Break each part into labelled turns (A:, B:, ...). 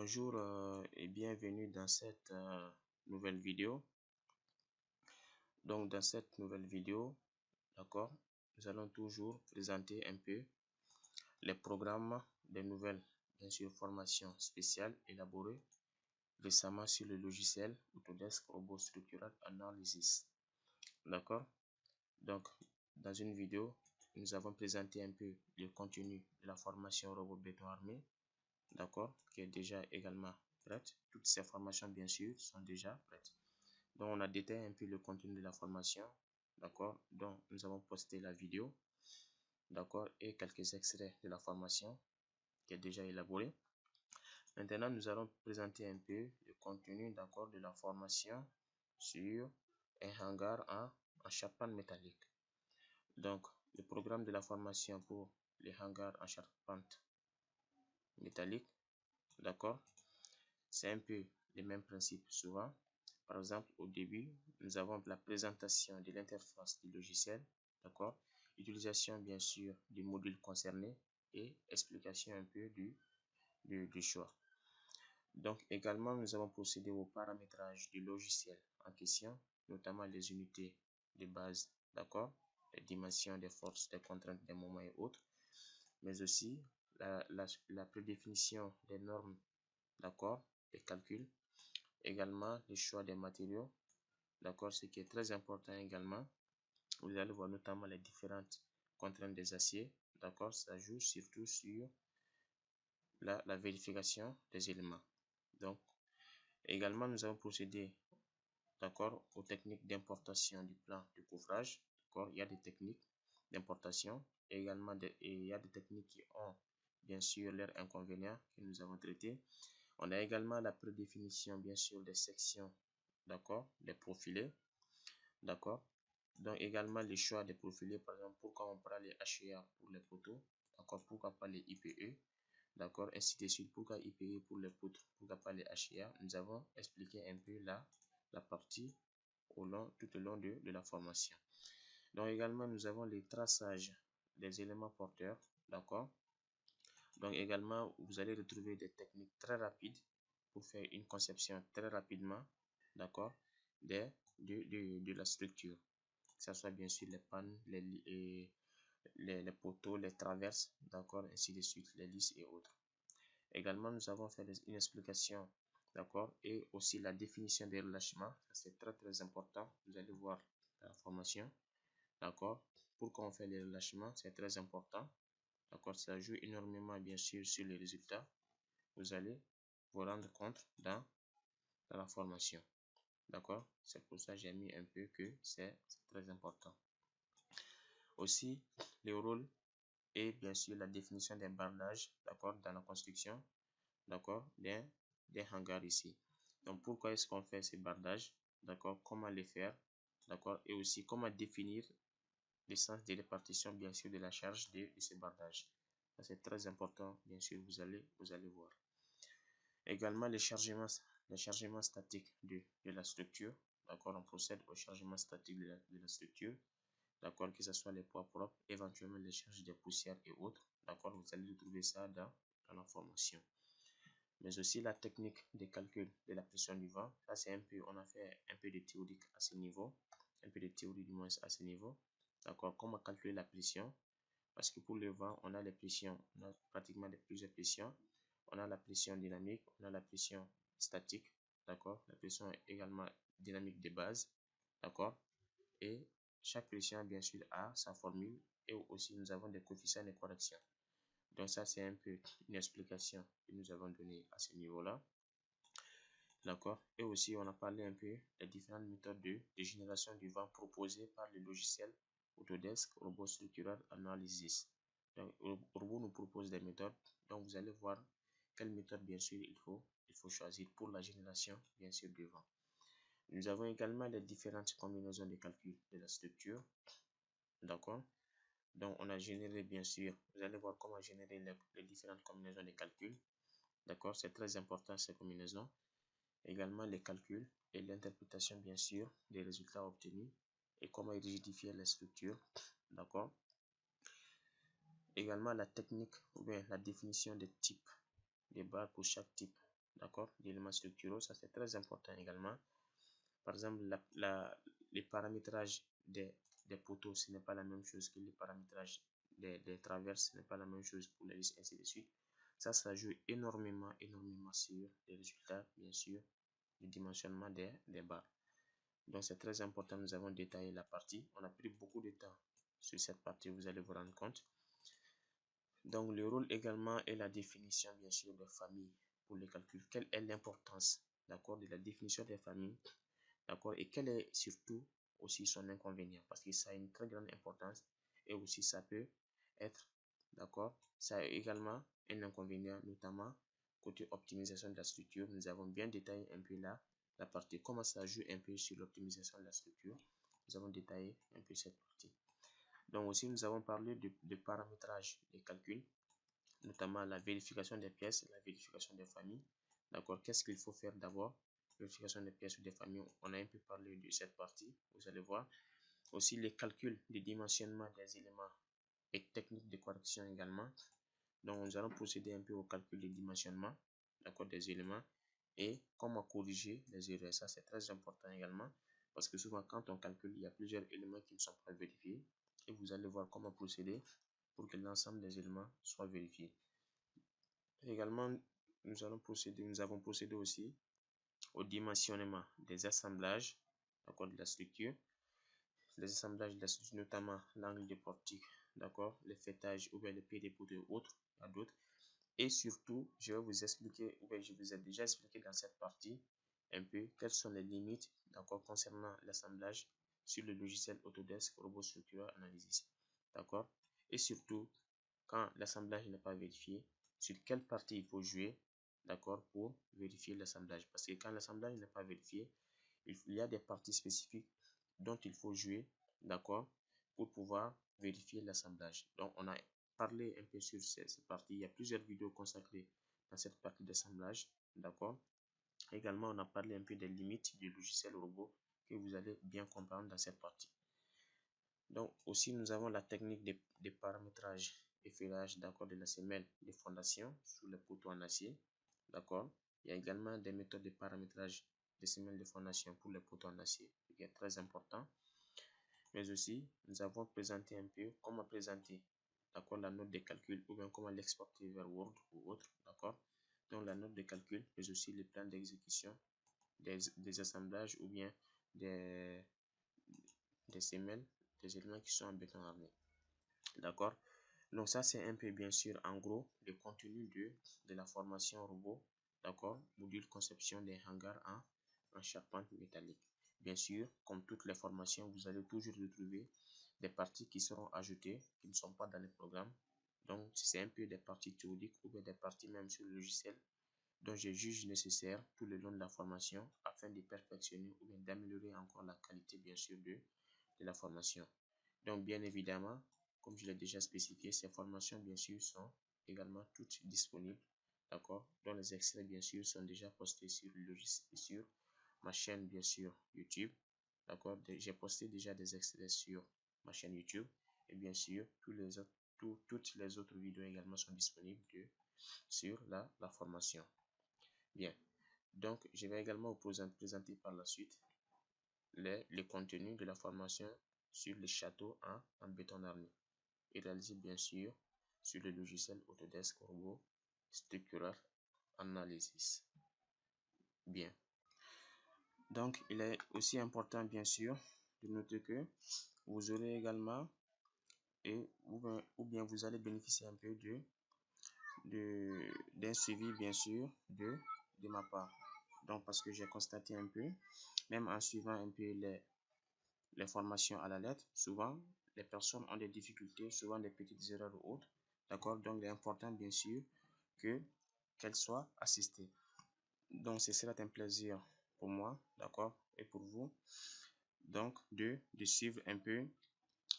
A: Bonjour et bienvenue dans cette nouvelle vidéo. Donc dans cette nouvelle vidéo, d'accord, nous allons toujours présenter un peu les programmes des nouvelles, bien sûr, formations spéciales élaborées récemment sur le logiciel Autodesk Robot Structural Analysis. D'accord. Donc dans une vidéo, nous avons présenté un peu le contenu de la formation robot béton armé, d'accord, qui est déjà également prête. Toutes ces formations, bien sûr, sont déjà prêtes. Donc, on a détaillé un peu le contenu de la formation, d'accord. Donc, nous avons posté la vidéo, d'accord, et quelques extraits de la formation qui est déjà élaborée. Maintenant, nous allons présenter un peu le contenu, d'accord, de la formation sur un hangar en charpente métallique. Donc, le programme de la formation pour les hangars en charpente métallique, d'accord, c'est un peu les mêmes principes souvent. Par exemple, au début, nous avons la présentation de l'interface du logiciel, d'accord, utilisation bien sûr du module concerné et explication un peu du choix. Donc également, nous avons procédé au paramétrage du logiciel en question, notamment les unités de base, d'accord, les dimensions des forces, des contraintes, des moments et autres, mais aussi la prédéfinition des normes, d'accord, les calculs, également le choix des matériaux, d'accord, ce qui est très important également. Vous allez voir notamment les différentes contraintes des aciers, d'accord, ça joue surtout sur la vérification des éléments. Donc également nous avons procédé, d'accord, aux techniques d'importation du plan de couvrage, d'accord. Il y a des techniques d'importation et également il y a des techniques qui ont bien sûr leurs inconvénients que nous avons traités. On a également la prédéfinition bien sûr des sections, d'accord, des profilés, d'accord. Donc également les choix des profilés, par exemple pourquoi on prend les HEA pour les poteaux, d'accord, pourquoi pas les IPE, d'accord, ainsi de suite, pourquoi IPE pour les poutres, pourquoi pas les HEA. Nous avons expliqué un peu la partie tout au long de la formation. Donc également nous avons les traçages des éléments porteurs, d'accord. Donc également vous allez retrouver des techniques très rapides pour faire une conception très rapidement, d'accord, de la structure, que ce soit bien sûr les pannes, les poteaux, les traverses, d'accord, ainsi de suite, les lisses et autres. Également, nous avons fait une explication, d'accord, et aussi la définition des relâchements, c'est très important, vous allez voir la formation, d'accord. Pourquoi on fait les relâchements, c'est très important, d'accord, ça joue énormément bien sûr sur les résultats, vous allez vous rendre compte dans la formation, d'accord. C'est pour ça que j'ai mis un peu que c'est très important. Aussi, le rôle et bien sûr la définition des bardages, d'accord, dans la construction, d'accord, des hangars ici. Donc pourquoi est-ce qu'on fait ces bardages, d'accord, comment les faire, d'accord, et aussi comment définir le sens de répartition bien sûr de la charge de ces bardages. C'est très important, bien sûr, vous allez voir. Également les chargements statiques de la structure, d'accord, on procède au chargement statique de la structure, d'accord, que ce soit les poids propres, éventuellement les charges des poussières et autres, d'accord, vous allez retrouver ça dans la formation. Mais aussi la technique de calcul de la pression du vent, ça c'est un peu, on a fait un peu de théorique à ce niveau, un peu de théorie du moins à ce niveau, d'accord, comment calculer la pression, parce que pour le vent, on a les pressions, on a pratiquement plusieurs pressions, on a la pression dynamique, on a la pression statique, d'accord, la pression également dynamique de base, d'accord, et chaque pression bien sûr a sa formule et aussi nous avons des coefficients de correction. Donc ça c'est un peu une explication que nous avons donnée à ce niveau-là, d'accord. Et aussi on a parlé un peu des différentes méthodes de génération du vent proposées par le logiciel Autodesk Robot Structural Analysis. Donc Robot nous propose des méthodes, donc vous allez voir quelle méthode bien sûr il faut choisir pour la génération bien sûr du vent. Nous avons également les différentes combinaisons de calcul de la structure, d'accord. Donc on a généré bien sûr, vous allez voir comment générer les différentes combinaisons de calcul, d'accord, c'est très important ces combinaisons. Également les calculs et l'interprétation bien sûr des résultats obtenus et comment rigidifier les structures, d'accord. Également la technique ou bien la définition des types de barres pour chaque type d'accord, d'éléments structuraux. Ça, c'est très important également. Par exemple, les paramétrages des poteaux, ce n'est pas la même chose que les paramétrages des traverses, ce n'est pas la même chose pour les listes, ainsi de suite. Ça joue énormément sur les résultats, bien sûr, du dimensionnement des barres. Donc, c'est très important. Nous avons détaillé la partie. On a pris beaucoup de temps sur cette partie, vous allez vous rendre compte. Donc, le rôle également est la définition, bien sûr, des familles pour les calculs. Quelle est l'importance, d'accord, de la définition des familles, d'accord, et quel est surtout aussi son inconvénient, parce que ça a une très grande importance et aussi ça peut être, d'accord, ça a également un inconvénient, notamment côté optimisation de la structure. Nous avons bien détaillé un peu là la partie, comment ça joue un peu sur l'optimisation de la structure. Nous avons détaillé un peu cette partie. Donc aussi, nous avons parlé de paramétrage des calculs, notamment la vérification des pièces, la vérification des familles. D'accord, qu'est-ce qu'il faut faire d'abord? Vérification des pièces ou des familles, on a un peu parlé de cette partie, vous allez voir. Aussi les calculs de dimensionnement des éléments et techniques de correction également. Donc nous allons procéder un peu au calcul de dimensionnement, d'accord, des éléments et comment corriger les erreurs. Ça, c'est très important également parce que souvent quand on calcule, il y a plusieurs éléments qui ne sont pas vérifiés et vous allez voir comment procéder pour que l'ensemble des éléments soient vérifiés. Également, nous avons procédé aussi au dimensionnement des assemblages, d'accord, de la structure, les assemblages de la structure, notamment l'angle de portique, d'accord, le faîtage ou bien le pied des poteaux et autres, il y a d'autres. Et surtout, je vais vous expliquer, ou bien je vous ai déjà expliqué dans cette partie un peu quelles sont les limites, d'accord, concernant l'assemblage sur le logiciel Autodesk Robot Structural Analysis, d'accord. Et surtout, quand l'assemblage n'est pas vérifié, sur quelle partie il faut jouer, d'accord, pour vérifier l'assemblage. Parce que quand l'assemblage n'est pas vérifié, il y a des parties spécifiques dont il faut jouer, d'accord, pour pouvoir vérifier l'assemblage. Donc, on a parlé un peu sur cette partie. Il y a plusieurs vidéos consacrées dans cette partie d'assemblage, d'accord. Également, on a parlé un peu des limites du logiciel robot que vous allez bien comprendre dans cette partie. Donc, aussi, nous avons la technique de paramétrage et filage, d'accord, de la semelle de fondation sur les poteaux en acier, d'accord. Il y a également des méthodes de paramétrage des semelles de fondation pour les poteaux en acier, qui est très important. Mais aussi, nous avons présenté un peu comment présenter, d'accord, la note de calcul ou bien comment l'exporter vers Word ou autre, d'accord. Donc, la note de calcul, mais aussi les plans d'exécution des assemblages ou bien des semelles, des éléments qui sont en béton armé. D'accord? Donc ça, c'est un peu bien sûr en gros le contenu de la formation robot. D'accord? Module conception des hangars en charpente métallique. Bien sûr, comme toutes les formations, vous allez toujours retrouver des parties qui seront ajoutées, qui ne sont pas dans le programme. Donc, c'est un peu des parties théoriques ou bien des parties même sur le logiciel dont je juge nécessaire tout le long de la formation afin de perfectionner ou bien d'améliorer encore la qualité bien sûr de la formation. Donc bien évidemment, comme je l'ai déjà spécifié, ces formations bien sûr sont également toutes disponibles, d'accord, dont les extraits bien sûr sont déjà postés sur le logiciel, sur ma chaîne bien sûr YouTube, d'accord. J'ai posté déjà des extraits sur ma chaîne YouTube et bien sûr toutes les autres vidéos également sont disponibles sur la formation. Bien, donc je vais également vous présenter par la suite les contenus de la formation sur les châteaux en béton armé et réalisé bien sûr sur le logiciel Autodesk Robot Structural Analysis. Bien, donc il est aussi important bien sûr de noter que vous aurez également ou bien vous allez bénéficier un peu d'un suivi bien sûr de ma part. Donc parce que j'ai constaté un peu, même en suivant un peu les formations à la lettre, souvent les personnes ont des difficultés, souvent des petites erreurs ou autres, d'accord. Donc il est important bien sûr qu'elles soient assistées. Donc ce sera un plaisir pour moi, d'accord, et pour vous, donc de suivre un peu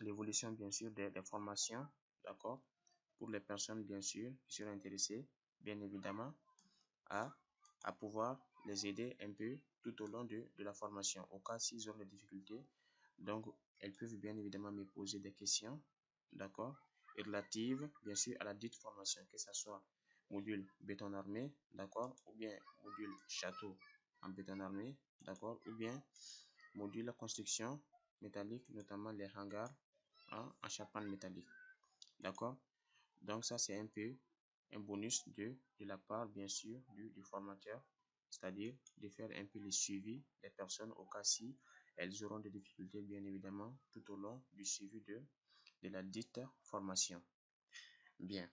A: l'évolution bien sûr des formations, d'accord, pour les personnes bien sûr qui seraient intéressées, bien évidemment, à pouvoir les aider un peu tout au long de la formation. Au cas s'ils ont des difficultés, donc elles peuvent bien évidemment me poser des questions, d'accord, relatives bien sûr à la dite formation, que ce soit module béton armé, d'accord, ou bien module château en béton armé, d'accord, ou bien module construction métallique, notamment les hangars en charpente métallique, d'accord. Donc ça c'est un peu un bonus de la part bien sûr du formateur, c'est-à-dire de faire un peu le suivi des personnes au cas si elles auront des difficultés bien évidemment tout au long du suivi de la dite formation. Bien.